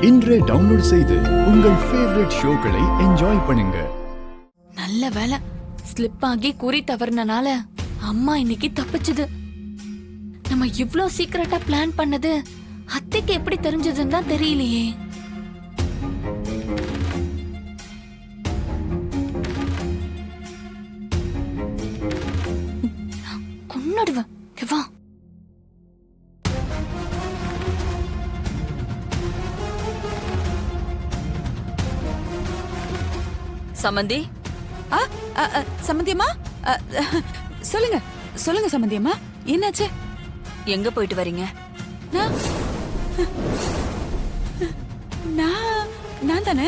இன்றே டவுன்லோட் செய்து உங்கள் ஃபேவரட் ஷோக்களை என்ஜாய் பண்ணுங்க. நல்ல வேலை, ஸ்லிப் ஆகி குறி தவறுனனால அம்மா இன்னைக்கு தப்பிச்சது. நம்ம இவ்ளோ சீக்கிரட்டா பிளான் பண்ணது அத்தைக்கு எப்படி தெரிஞ்சதுன்னு தான் தெரியலையே. கொன்னுடுவேன். வா. சமந்தி, சம்மந்தியம்மா, சொல்லுங்க சொல்லுங்க சம்மந்தியம்மா, என்னாச்சு? எங்க போயிட்டு வரீங்க? நான் தானே.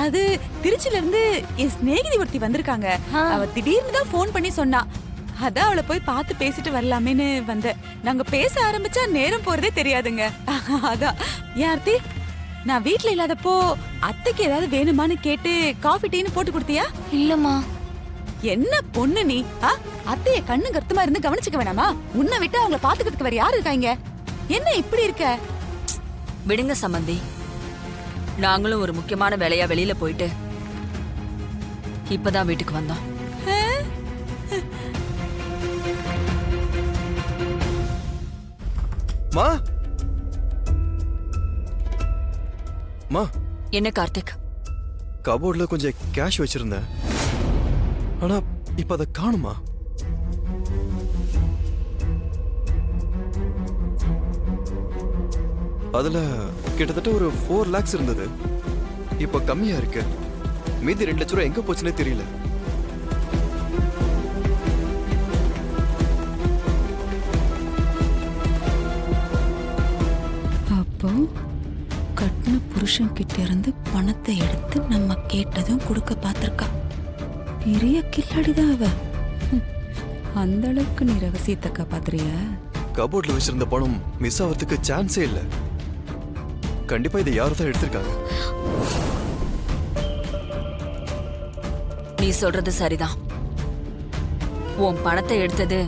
அது திருச்சில இருந்து என் சிநேகிதி ஒருத்தி வந்திருக்காங்க. அவ திடீர்னு தான் போன் பண்ணி சொன்னா. அதான் அவளை போய் பார்த்து பேசிட்டு வரலாமேன்னு வந்தேன். நாங்க பேச ஆரம்பிச்சா நேரம் போறதே தெரியாதுங்க. அதான். யார்த்தி, நான் வீட்ல இல்லாதப்போ அத்தைக்கு ஏதாவது வேணுமான்னு கேட்டு காஃபி டீன்னு போட்டு கொடுத்தியா? இல்லம்மா. என்ன பொண்ணு நீ? அத்தைய கண்ணு கருத்துமா இருந்து கவனிச்சுக்க வேணாமா? உன்னை விட்டு அவங்கள பாத்துக்கிறதுக்கு வேற யாரு இருக்காங்க? என்ன இப்படி இருக்க? விடுங்க சமந்தி, நாங்களும் ஒரு முக்கியமான வேலையா வெளியில போயிட்டு இப்பதான் வீட்டுக்கு வந்தோம். மா மா, என்ன கார்த்திக்? கபோர்ட்ல கொஞ்சம் கேஷ் வச்சிருந்தேன், ஆனா இப்ப அதை காணுமா? அதுல கிட்டத்தட்ட ஒரு 4 lakhs இருந்தது. இப்ப கம்மியா இருக்கு. மீதி 2 லட்சம் ரூபாய் எங்க போச்சுன்னே தெரியல. அப்போ கட்டின புருஷன் கிட்ட இருந்து பணத்தை எடுத்து நம்ம கேட்டதும் கொடுக்க பாத்திருக்கா. பெரிய கில்லாடிதான் அவ. அந்த அளவுக்கு நீ ரகசியத்தை காப்பாத்துறிய? கபோர்ட்ல வச்சிருந்த பணம் மிஸ் ஆகிறதுக்கு சான்ஸே இல்ல. கண்டிப்பா இதை யாரும் தான் எடுத்திருக்காங்க. நீ சொல்றது சரிதான். உன் பணத்தை எடுத்தது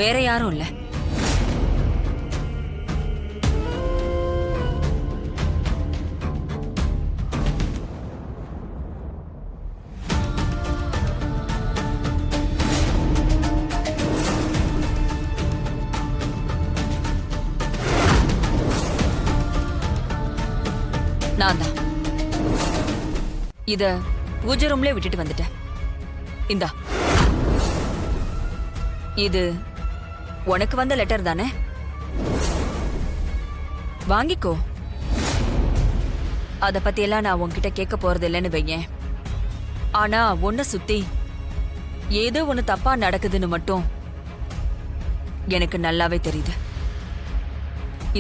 வேற யாரும் இல்ல. நான் தான். இத பூஜை ரூம்ல விட்டுட்டு வந்துட்டேன். இந்தா, இது உனக்கு வந்த லெட்டர் தானே? வாங்கிக்கோ. அத பத்தி எல்லாம் நான் உன்கிட்ட கேட்க போறது இல்லைன்னு வையேன். ஆனா உன்னை சுத்தி ஏதோ ஒண்ணு தப்பா நடக்குதுன்னு மட்டும் எனக்கு நல்லாவே தெரியுது.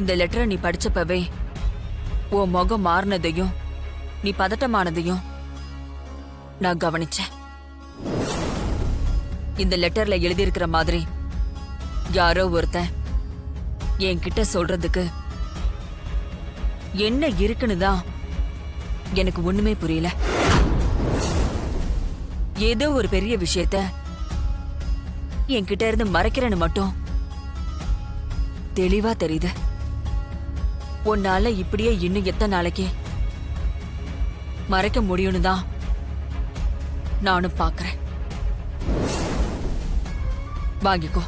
இந்த லெட்டரை நீ படிச்சப்பவே உன் முகம் மாறினதையும் நீ பதட்டமானதையும் நான் கவனிச்சேன். இந்த லெட்டர்ல எழுதியிருக்கிற மாதிரி யாரோ ஒருத்தன் என்கிட்ட சொல்றதுக்கு என்ன இருக்குன்னு தான் எனக்கு ஒண்ணுமே புரியல. ஏதோ ஒரு பெரிய விஷயத்த என்கிட்ட இருந்து மறைக்கிறேன்னு மட்டும் தெளிவா தெரியுது. உன்னால இப்படியே இன்னும் எத்தனை நாளைக்கு மறைக்க முடியும்னு தான் நானும் பாக்குறேன். வாங்கிக்கோ.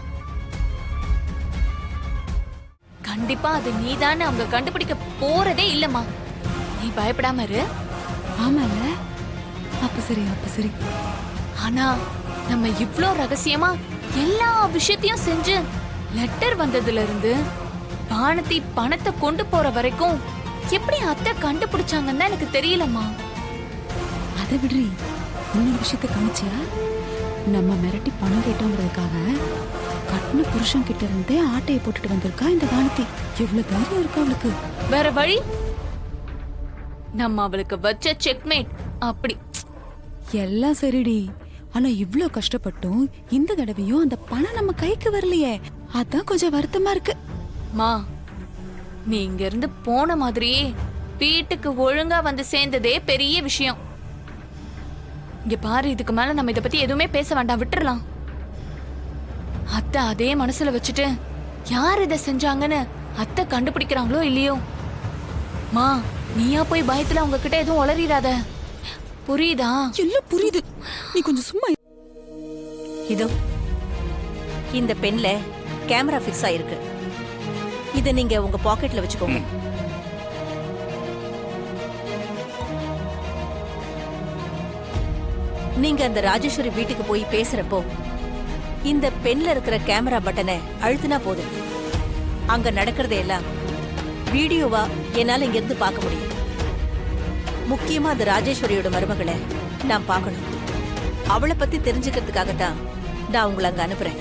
கண்டிப்பா அது நீதான்னு அவங்க கண்டுபிடிக்க போறதே இல்லம்மா. நீ பயப்படாம இரு. ஆமால. அப்ப சரி, அப்ப சரி. ஆனா நம்ம இவ்ளோ ரகசியமா எல்லா விஷயத்தையும் செஞ்சு லெட்டர் வந்ததுல இருந்து வானதி பணத்தை கொண்டு போற வரைக்கும் எப்படி அத்தை கண்டுபிடிச்சாங்கன்னு எனக்கு தெரியலம்மா. அதை விடுறி, இன்னொரு விஷயத்த கவனிச்சியா? நம்ம மிரட்டி பணம் கேட்டோங்கிறதுக்காக கட்டின புருஷன் கிட்ட இருந்தே ஆட்டையை போட்டுட்டு வந்திருக்கா இந்த வானதி. எவ்வளவு தைரியம் இருக்கு அவளுக்கு. வேற வழி? நம்ம அவளுக்கு வச்ச செக்மேட் அப்படி. எல்லாம் சரிடி, ஆனா இவ்ளோ கஷ்டப்பட்டும் இந்த தடவையும் அந்த பணம் நம்ம கைக்கு வரலையே. அதான் கொஞ்சம் வருத்தமா இருக்கு. மா, நீ இங்க இருந்து போன மாதிரியே வீட்டுக்கு ஒழுங்கா வந்து சேர்ந்ததே பெரிய விஷயம். இங்க பாரு, இதுக்கு மேல நம்ம இத பத்தி எதுவுமே பேச வேண்டாம், விட்டுறலாம். அத்தை அதே மனசுல வச்சுட்டு யார் இதை செஞ்சாங்கன்னு அத்தை கண்டுபிடிக்கிறாங்களோ இல்லையோ, மா நீயா போய் பயத்துல அவங்க கிட்ட எதுவும் உளறிடாத, புரியுதா? எல்லாம் புரியுது, நீ கொஞ்சம் சும்மா இரு. இதோ இந்த பென்ல கேமரா ஃபிக்ஸ் ஆயிருக்கு. இத நீங்க உங்க பாக்கெட்ல வச்சுக்கோங்க. நீங்க அந்த ராஜேஸ்வரி வீட்டுக்கு போய் பேசுறப்போ இந்த பென்ல இருக்கிற கேமரா பட்டனை அழுத்தினா போதும். அங்க நடக்கிறதையெல்லாம் வீடியோவா என்னால இங்க இருந்து பார்க்க முடியும். முக்கியமா அந்த ராஜேஸ்வரியோட மருமகளை நான் பார்க்கணும். அவளை பத்தி தெரிஞ்சுக்கிறதுக்காகத்தான் நான் உங்களை அங்க அனுப்புறேன்.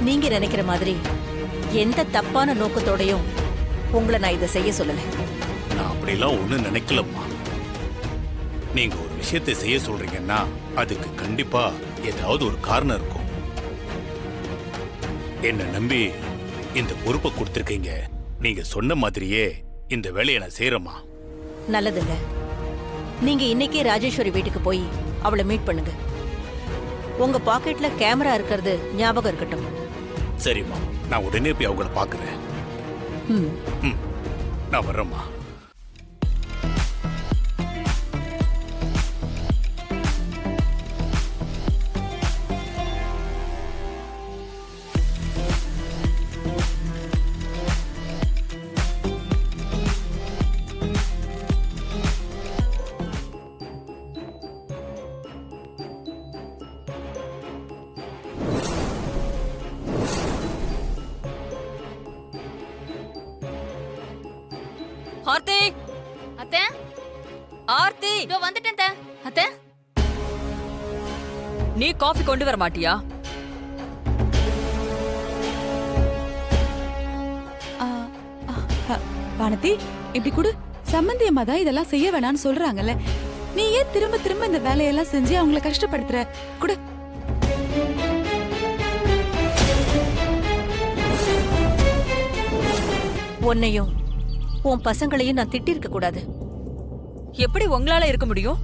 நீங்க நினைக்கிற மாதிரி எந்த தப்பான நோக்கத்தோடையும் உங்களை நான் இதை செய்ய சொல்லல. நான் அப்படிலாம் ஒண்ணும் நினைக்கலம்மா. நீங்க ஒரு விஷயத்தை செய்ய சொல்றீங்கன்னா அதுக்கு கண்டிப்பா ஏதாவது ஒரு காரணம் இருக்கும். என்ன நம்பி இந்த பொறுப்பை கொடுத்திருக்கீங்க. நீங்க சொன்ன மாதிரியே இந்த வேலையை நான் செய்யறேம்மா. நல்லதுங்க. நீங்க இன்னைக்கே ராஜேஸ்வரி வீட்டுக்கு போய் அவளை மீட் பண்ணுங்க. உங்க பாக்கெட்ல கேமரா இருக்கிறது ஞாபகம் இருக்கட்டும். சரிம்மா, நான் உடனே போய் அவங்கள பாக்குறேன். ம், நான் வர்றேம்மா. ஆர்த்தி, அத்தை ஆர்த்தி, இதோ வந்துட்டேன் அத்தை. அத்தை நீ காஃபி கொண்டு வர மாட்டியா? ஆ, வானதி, இப்படி கொடு. சம்பந்தி அம்மா தான் இதெல்லாம் செய்ய வேணாம்னு சொல்றாங்கல்ல, நீ ஏன் திரும்ப திரும்ப இந்த வேலையெல்லாம் செஞ்சு அவங்கள கஷ்டப்படுத்துற? குடு. உன்னையும் உன் பசங்களையும் நான் திட்டிருக்க கூடாது. எப்படி உங்களால இருக்க முடியும்?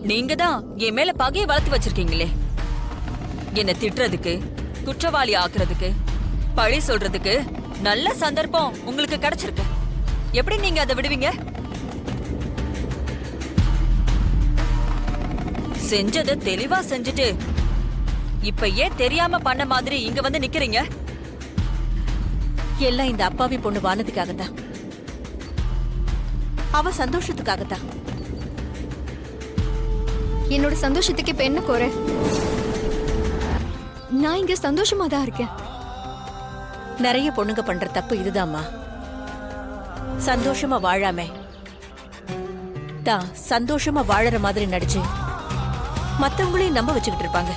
நீங்க தான் என் மேல பகையை வளர்த்து வச்சிருக்கீங்களே. என்ன திட்டுறதுக்கு, குற்றவாளி ஆக்குறதுக்கு, பழி சொல்றதுக்கு நல்ல சந்தர்ப்பம் உங்களுக்கு கிடைச்சிருக்கு. எப்படி நீங்க அதை விடுவீங்க? செஞ்சதை தெளிவா செஞ்சுட்டு இப்ப ஏன் தெரியாம பண்ண மாதிரி இங்க வந்து நிக்கிறீங்க? எல்லாம் இந்த அப்பாவி பொண்ணு வானதுக்காகத்தான். அவ சந்தோஷத்துக்காகத்தான். என்னோட சந்தோஷத்துக்கு இப்ப என்ன குறை? நான் இங்க சந்தோஷமா தான் இருக்கேன். நிறைய பொண்ணுங்க பண்ற தப்பு இதுதாம்மா. சந்தோஷமா வாழாம தான் சந்தோஷமா வாழற மாதிரி நடிச்சு மத்தவங்களையும் நம்ப வச்சுக்கிட்டு இருப்பாங்க.